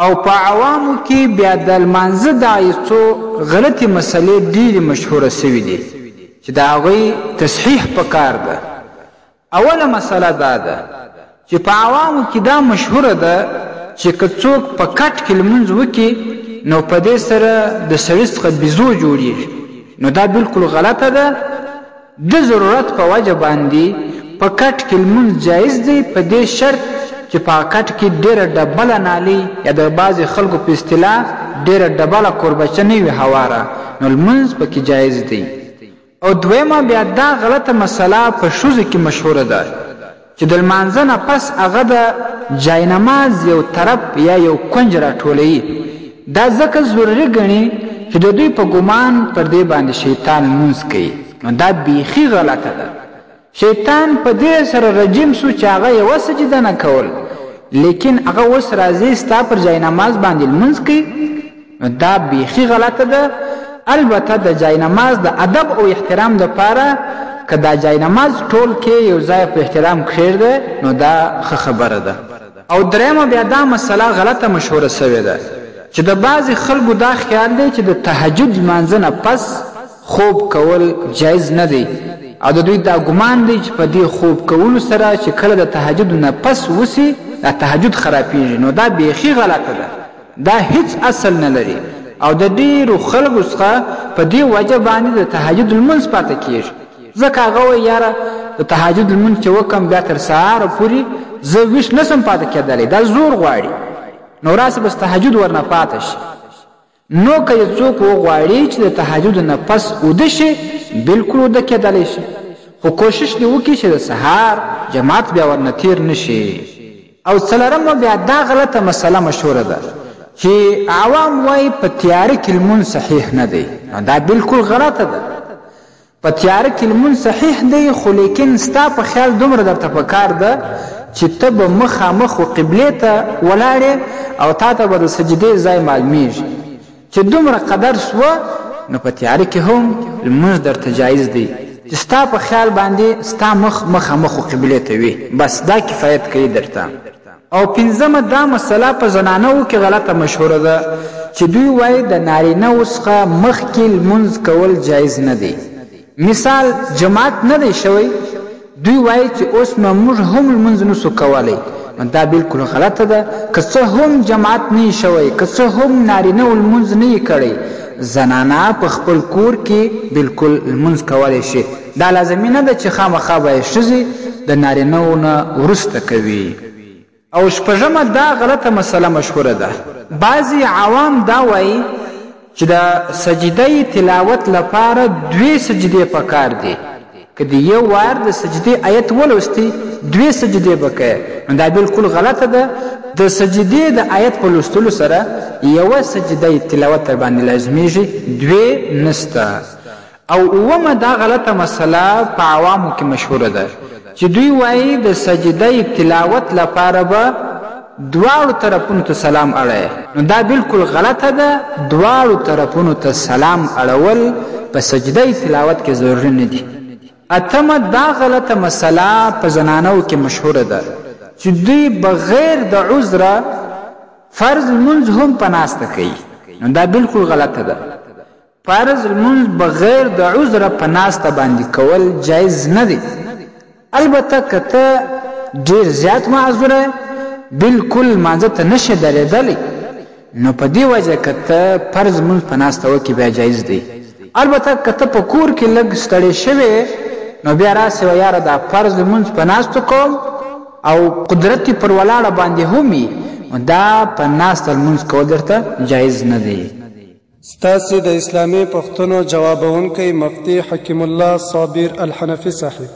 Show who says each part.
Speaker 1: او په عوامو کې بیا د لمانځه دا یو څو غلطې مسلې ډېرې مشهوره سوي دي چې د هغوی تصحیح پکار ده. اوله مسله دا ده چې په عوامو کې دا مشهوره ده چې که څوک په کټ کې لمونځ وکړي نو په دې سره د سړي څخه بیزو جوړېږي، نو دا بالکل غلطه ده. د ضرورت په وجه باندې په کټ کې لمونځ جایز دی، په دې شرط چې په کټ کې ډېره ډبله نالي یا د بعضې خلکو په اصطلاح ډېره ډبله کوربچه نه وي هواره، نو لمونځ پکې جایز دی. او دویمه بیا دا غلطه مسله په ښځو کې مشهوره ده چې د لمانځه نه پس هغه د جاینماز یو طرف یا یو کونج راټولوي. دا ځکه ضروري ګڼي چې د دوی په ګمان پر دې باندې شیطان لمونځ کوي، نو دا بیخي غلطه ده. شیطان په دې سره رجیم سو چې هغه یوه سجده نه کول، لیکن هغه اوس راځي ستا پر جاینماز باندې لمونځ کوي، نو دا بیخي غلطه ده. البته د جاینماز د ادب او احترام دپاره که دا جاینماز ټول کې یو ځای په احترام کښېږده نو دا ښه خبره ده. او درېیمه بیا دا مسله غلطه مشهوره سوې ده چې د بعضې خلکو دا خیال دی چې د تهجد لمانځه نه پس خوب کول جایز نه دی، او د دوی دا ګمان دی چې په دې خوب کولو سره چې کله د تهجد نه پس وسي دا تهجد خرابېږي، نو دا بیخي غلطه ده. دا هیڅ اصل نه لري او د ډېرو خلکو څخه په دې وجه باندې د تهجد لمونځ پاته کېږي. ځکه هغه وایي یاره د تهجد لمونځ چې وکړم بیا تر سهاره پورې زه ویښ نسم پاته کېدلی، دا زور غواړي، نو راسه بس تهجد ورنه پاته شي. نو که یو څوک وغواړي چې د تهجد نه پس اوده شي بلکل اوده کېدلی شي، خو کوشش دې وکړي چې د سهار جماعت بیا ورنه تیر نه شي. او څلورمه بیا دا غلطه مسله مشهوره ده چې عوام وایي په تیاره کې لمونځ صحیح نه دی، دا بلکل غلطه ده. په تیاره کې لمونځ صحیح دی، خو لیکن ستا په خیال دومره درته پکار ده چې ته به مخامخ و قبلې ته ولاړې او تا ته به د سجدې ځای معلومیږي چې دومره قدر سوه، نو په تیاره کې هم لمونځ درته جایز دی چې ستا په خیال باندې ستا مخ مخامخ و قبلې ته وي، بس دا کفایت کوي درته. او پنځمه دا مسله په زنانو کې غلطه مشهوره ده چې دوی وایي د نارینه‌و څخه مخکې لمونځ کول جایز نه دی. مثال جماعت نه دی شوی، دوی وایي چې اوس نو موږ هم لمونځ نسو کولی، دا بلکل غلطه ده. که څه هم جماعت نه شوی، که څه هم نارینه‌و لمونځ نه کړی، زنانه په خپل کور کې بلکل لمونځ کولی شي. دا لازمي نه ده چې خامخا به یې ښځې د نارینه‌و نه وروسته کوي. او شپږمه دا غلطه مسله مشهوره ده، بعضې عوام دا وایي چې د سجدې تلاوت لپاره 2 سجدې پکار دي. که د یو وار د سجدې آیت ولوستي 2 سجدې به کوې، نو دا بلکل غلطه ده. د سجدې د آیت په لوستلو سره یوه سجدې تلاوت در باندې لازمیږي، 2 نسته. او اومه دا غلطه مسله په عوامو کې مشهوره ده چې دوی وایي د سجدې تلاوت لپاره به دواړو طرفونو ته سلام اړوي، نو دا بلکل غلطه ده. دواړو طرفونو ته سلام اړول په سجدې تلاوت کې ضروري نه دي. اتمه دا غلطه مسله په زنانو کې مشهوره ده چې دوی بغیر د عذره فرض لمونځ هم په ناسته کوي، نو دا بلکل غلطه ده. فرض لمونځ بغیر د عذره په ناسته باندې کول جایز نه دی. البته که ته ډېر زیات معذوره بلکل لمانځه ته نشې درېدلی، نو په دې وجه که ته فرض لمونځ په ناسته وکړې بیا جایز دی. البته که ته په کور کې لږ ستړی شوې نو بیا راسې وه یاره دا فرض لمونځ په ناستو کوم او قدرت پر ولاړه باندې هم وي، دا په ناسته لمونځ کول درته جایز نه دی.
Speaker 2: ستاسې د اسلامي پوښتنو ځوابونکی مفتي حکیم الله صابر الحنفي صاحب.